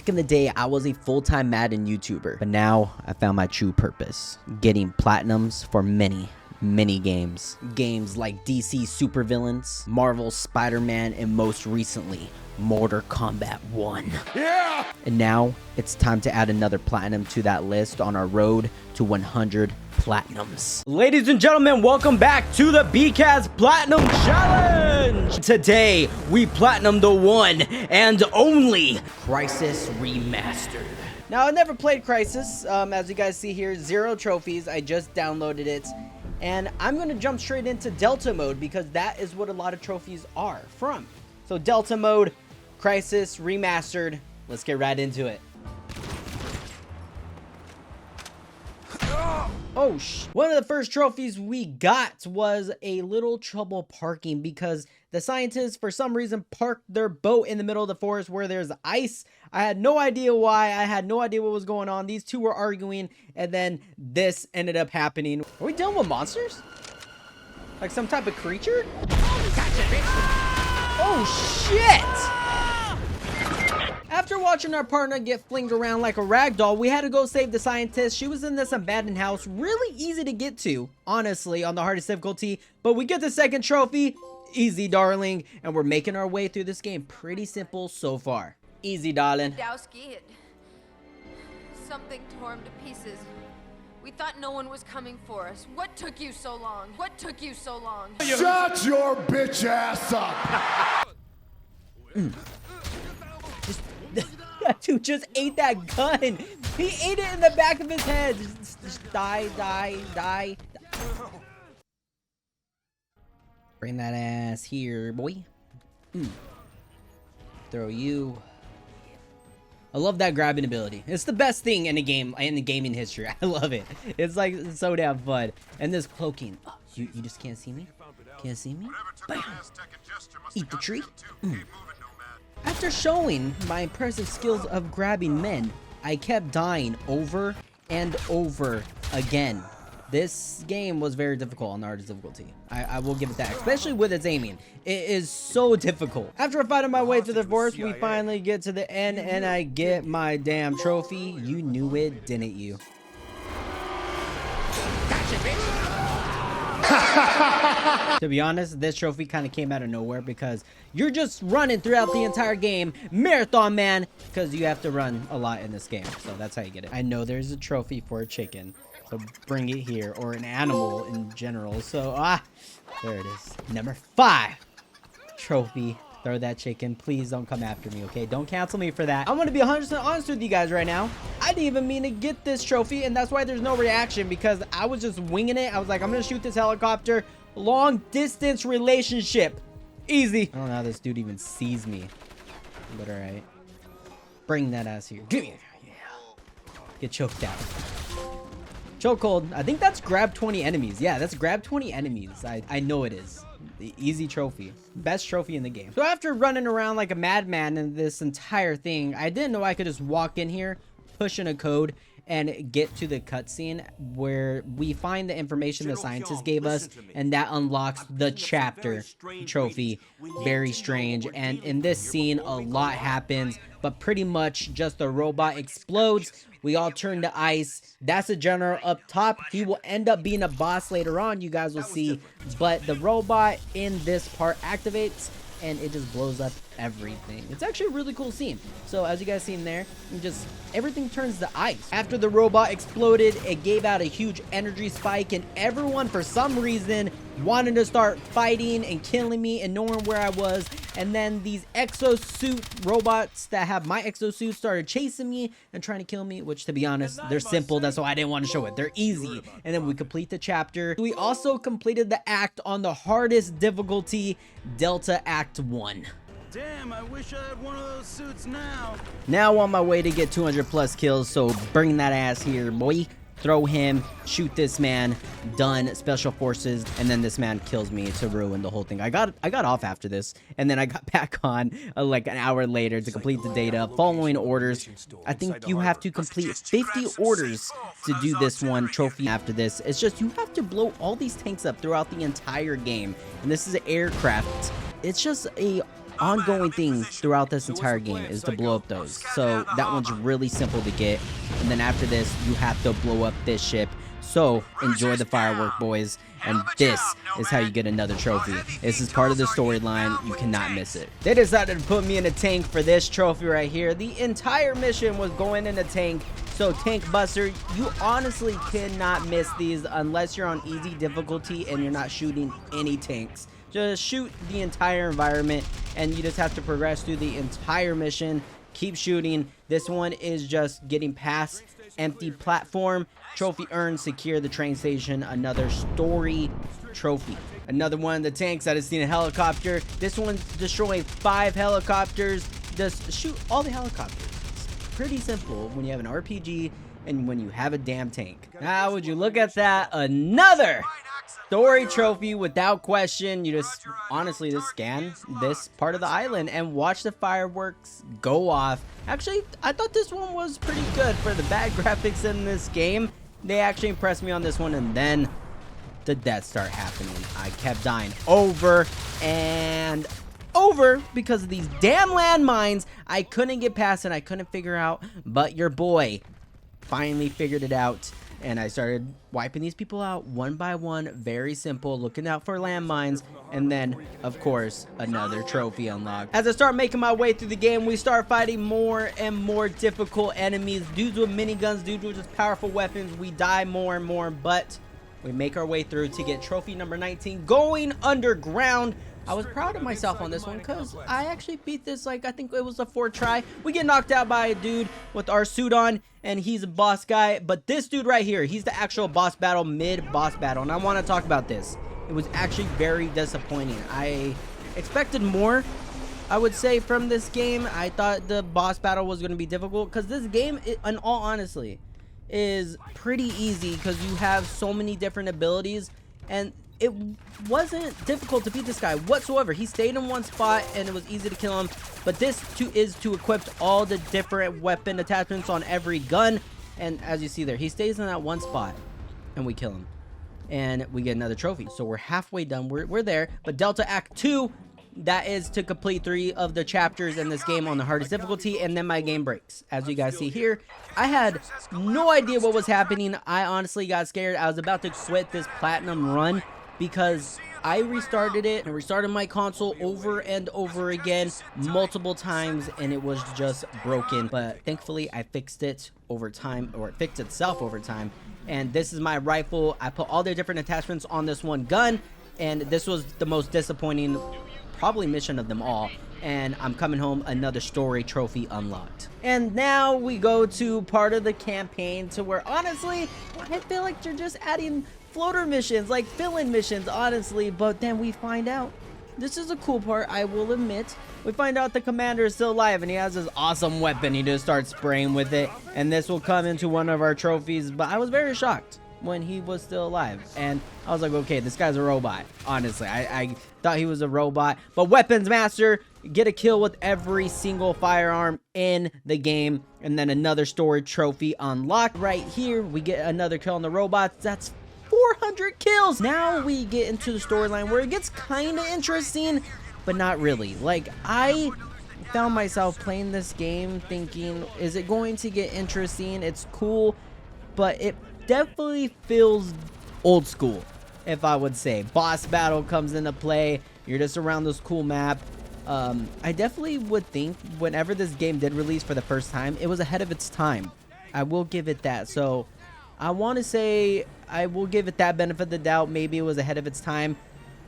Back in the day, I was a full-time Madden YouTuber, but now I found my true purpose, getting platinums for many games. Games like DC Supervillains, Marvel Spider-Man, and most recently, Mortal Kombat 1. Yeah! And now, it's time to add another platinum to that list on our road to 100 platinums. Ladies and gentlemen, welcome back to the BCAS Platinum Challenge! Today, we platinum the one and only Crysis Remastered. Now, I never played Crysis. As you guys see here, 0 trophies. I just downloaded it. And I'm going to jump straight into Delta mode because that is what a lot of trophies are from. So Delta mode, Crysis Remastered. Let's get right into it. Oh, one of the first trophies we got was a little trouble parking because the scientists, for some reason, parked their boat in the middle of the forest where there's ice. I had no idea why. I had no idea what was going on. These two were arguing, and then this ended up happening. Are we dealing with monsters? Like some type of creature? Gotcha, bitch. Oh, shit! After watching our partner get flinged around like a rag doll, we had to go save the scientist. She was in this abandoned house, really easy to get to, honestly, on the hardest difficulty. But we get the second trophy, easy, darling, and we're making our way through this game. Pretty simple so far. Easy, darling. Dowski, something tore him to pieces. We thought no one was coming for us. What took you so long? What took you so long? Shut your bitch ass up! That dude just ate that gun. He ate it in the back of his head. Just die, die, die. Bring that ass here, boy. Throw you. I love that grabbing ability. It's the best thing in a game, in the gaming history. I love it. It's like so damn fun. And this cloaking. Oh, you just can't see me? Can't see me? Bam. Eat the tree. After showing my impressive skills of grabbing men, I kept dying over and over again. This game was very difficult on the hardest difficulty. I will give it that, especially with its aiming. It is so difficult. After fighting my way through the forest, we finally get to the end and I get my damn trophy. You knew it, didn't you? Gotcha, bitch. To be honest, this trophy kind of came out of nowhere because you're just running throughout the entire game, marathon man, because you have to run a lot in this game. So that's how you get it. I know there's a trophy for a chicken, so bring it here, or an animal in general. So there it is. Number 5 trophy. Throw that chicken. Please don't come after me, okay? Don't cancel me for that. I'm going to be 100% honest with you guys right now. I didn't even mean to get this trophy, and that's why there's no reaction, because I was just winging it. I was like, I'm going to shoot this helicopter. Long distance relationship. Easy. I don't know how this dude even sees me. But all right. Bring that ass here. Give me. Yeah. Get choked out. Chokehold. I think that's grab 20 enemies. Yeah, that's grab 20 enemies. I know it is. The easy trophy. Best trophy in the game. So after running around like a madman in this entire thing, I didn't know I could just walk in here, push in a code, and get to the cutscene where we find the information the scientists gave us, and that unlocks the chapter trophy. Very strange. And in this scene, a lot happens, but pretty much just the robot explodes. We all turn to ice. That's a general up top. He will end up being a boss later on, you guys will see. But the robot in this part activates, and it just blows up everything. It's actually a really cool scene. So as you guys seen there, just everything turns to ice. After the robot exploded, it gave out a huge energy spike, and everyone for some reason wanted to start fighting and killing me and knowing where I was. And then these exosuit robots that have my exosuit started chasing me and trying to kill me, which to be honest, they're simple. That's why I didn't want to show it. They're easy. And then we complete the chapter. We also completed the act on the hardest difficulty, Delta Act 1. Damn, I wish I had one of those suits now. Now on my way to get 200 plus kills, so bring that ass here, boy. Throw him, shoot this man, done, special forces, and then this man kills me to ruin the whole thing. I got off after this, and then I got back on like an hour later to complete the data, following orders. I think you have to complete 50 orders to do this one trophy after this. It's just you have to blow all these tanks up throughout the entire game, and this is an aircraft. It's just a ongoing thing throughout this entire game is to blow up those. So that one's really simple to get. And then after this, you have to blow up this ship. So enjoy the firework, boys. And this is how you get another trophy. This is part of the storyline. You cannot miss it. They decided to put me in a tank for this trophy right here. The entire mission was going in a tank. So Tank Buster, you honestly cannot miss these unless you're on easy difficulty and you're not shooting any tanks. Just shoot the entire environment and you just have to progress through the entire mission. Keep shooting. This one is just getting past empty platform. Trophy earned, secure the train station. Another story trophy. Another one of the tanks that has seen a helicopter. This one's destroying 5 helicopters. Just shoot all the helicopters. It's pretty simple when you have an RPG and when you have a damn tank. Now, would you look at that? Another story trophy without question. You just honestly just scan this part of the island and watch the fireworks go off. Actually, I thought this one was pretty good for the bad graphics in this game. They actually impressed me on this one, and then the deaths start happening. I kept dying over and over because of these damn landmines. I couldn't get past it. I couldn't figure out, but your boy finally figured it out. And I started wiping these people out one by one. Very simple, looking out for landmines. And then, of course, another trophy unlocked. As I start making my way through the game, we start fighting more and more difficult enemies. Dudes with miniguns, dudes with just powerful weapons. We die more and more, but we make our way through to get trophy number 19, going underground. I was proud of myself on this one because I actually beat this, like, I think it was a 4th try. We get knocked out by a dude with our suit on, and he's a boss guy. But this dude right here, he's the actual boss battle, mid-boss battle. And I want to talk about this. It was actually very disappointing. I expected more, I would say, from this game. I thought the boss battle was going to be difficult because this game, in all honesty, is pretty easy because you have so many different abilities. And it wasn't difficult to beat this guy whatsoever. He stayed in one spot and it was easy to kill him. But this too is to equip all the different weapon attachments on every gun. And as you see there, he stays in that one spot and we kill him. And we get another trophy. So we're halfway done. We're there. But Delta Act 2, that is to complete 3 of the chapters in this game on the hardest difficulty. And then my game breaks. As you guys see here, I had no idea what was happening. I honestly got scared. I was about to quit this platinum run because I restarted it and restarted my console over and over again multiple times and it was just broken. But thankfully I fixed it over time, or it fixed itself over time. And this is my rifle. I put all the different attachments on this one gun, and this was the most disappointing probably mission of them all. And I'm coming home, another story trophy unlocked. And now we go to part of the campaign to where honestly I feel like you're just adding floater missions, like fill-in missions, honestly. But then we find out, this is a cool part, I will admit. We find out the commander is still alive and he has this awesome weapon. He just starts spraying with it, and this will come into one of our trophies. But I was very shocked when he was still alive, and I was like, okay, this guy's a robot. Honestly, I thought he was a robot. But weapons master, get a kill with every single firearm in the game. And then another story trophy unlocked. Right here we get another kill on the robots. That's 400 kills. Now we get into the storyline where it gets kind of interesting, but not really. Like, I found myself playing this game thinking, is it going to get interesting? It's cool, but it definitely feels old school, if I would say. Boss battle comes into play. You're just around this cool map. I definitely would think whenever this game did release for the first time, it was ahead of its time. I will give it that. So I want to say I will give it that benefit of the doubt. Maybe it was ahead of its time.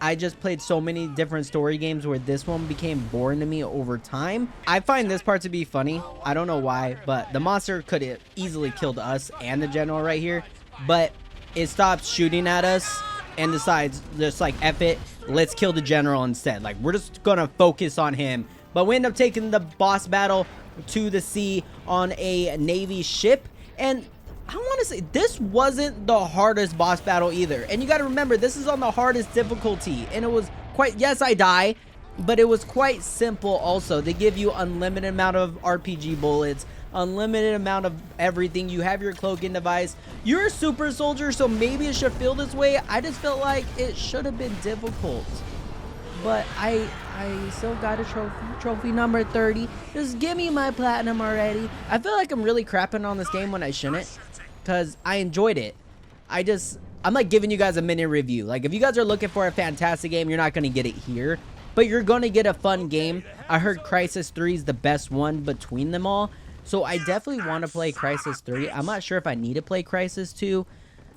I just played so many different story games where this one became boring to me over time. I find this part to be funny. I don't know why, but the monster could have easily killed us and the general right here, but it stops shooting at us and decides just like, F it, let's kill the general instead. Like, we're just gonna focus on him. But we end up taking the boss battle to the sea on a Navy ship, and I want to say this wasn't the hardest boss battle either. And you got to remember, this is on the hardest difficulty, and it was quite, yes, I die, but it was quite simple also. They give you unlimited amount of RPG bullets, unlimited amount of everything. You have your cloaking device. You're a super soldier, so maybe it should feel this way. I just felt like it should have been difficult. but I still got a trophy number 30. Just give me my platinum already. I feel like I'm really crapping on this game when I shouldn't, because I enjoyed it. I'm like giving you guys a mini review. Like, if you guys are looking for a fantastic game, you're not going to get it here, but you're going to get a fun game. I heard Crysis 3 is the best one between them all, so I definitely want to play Crysis 3. I'm not sure if I need to play Crysis 2,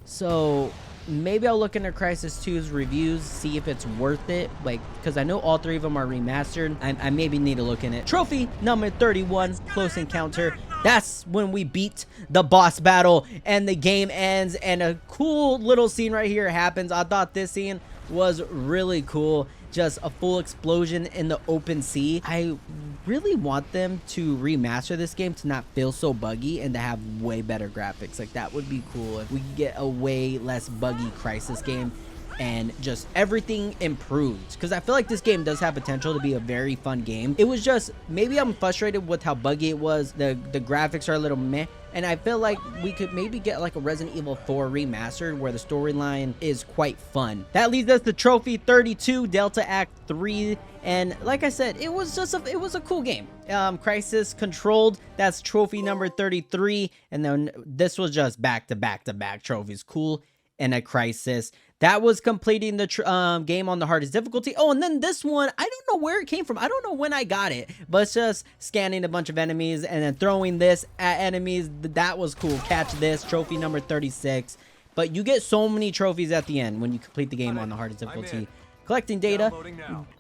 so maybe I'll look into Crysis 2's reviews, see if it's worth it, like, because I know all 3 of them are remastered. I maybe need to look in it. Trophy number 31, Close Encounter. That's when we beat the boss battle and the game ends, and a cool little scene right here happens. I thought this scene was really cool. Just a full explosion in the open sea. I really want them to remaster this game to not feel so buggy and to have way better graphics. Like, that would be cool if we could get a way less buggy Crysis game and just everything improved, because I feel like this game does have potential to be a very fun game. It was just, maybe I'm frustrated with how buggy it was. The graphics are a little meh, and I feel like we could maybe get like a Resident Evil 4 remastered where the storyline is quite fun. That leads us to trophy 32, Delta Act 3, and like I said, it was a cool game. Crysis Controlled, that's trophy number 33, and then this was just back to back trophies. Cool and a Crysis. That was completing the game on the hardest difficulty. Oh, and then this one, I don't know where it came from. I don't know when I got it, but it's just scanning a bunch of enemies and then throwing this at enemies. That was cool. Catch this, trophy number 36. But you get so many trophies at the end when you complete the game on the hardest difficulty. Collecting data,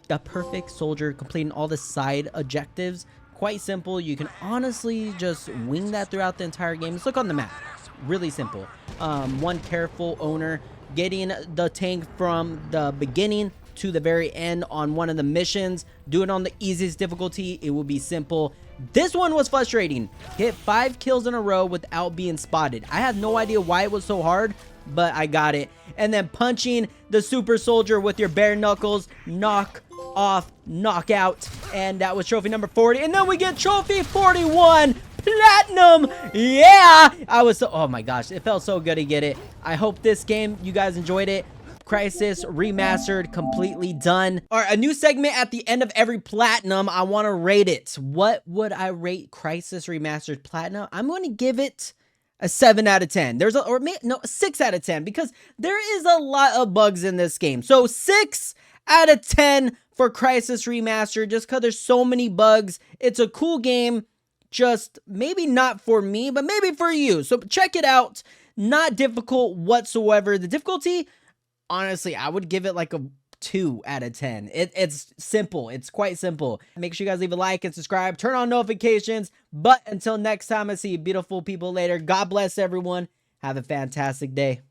the perfect soldier, completing all the side objectives. Quite simple. You can honestly just wing that throughout the entire game. Let's look on the map. Really simple. One careful owner, getting the tank from the beginning to the very end on one of the missions. Do it on the easiest difficulty. It will be simple. This one was frustrating. Hit 5 kills in a row without being spotted. I have no idea why it was so hard, but I got it. And then punching the super soldier with your bare knuckles. Knock off, knockout. And that was trophy number 40. And then we get trophy 41. Platinum. Yeah, oh my gosh, it felt so good to get it. I hope this game, you guys enjoyed it. Crysis remastered, completely done. All right, a new segment at the end of every platinum. I want to rate it. What would I rate Crysis remastered platinum? I'm going to give it a 7 out of 10. A 6 out of 10, because there is a lot of bugs in this game. So 6 out of 10 for Crysis remastered, just because there's so many bugs. It's a cool game. Just maybe not for me, but maybe for you. So check it out. Not difficult whatsoever. The difficulty, honestly, I would give it like a 2 out of 10. It's simple. It's quite simple. Make sure you guys leave a like and subscribe. Turn on notifications. But until next time, I see you beautiful people later. God bless everyone. Have a fantastic day.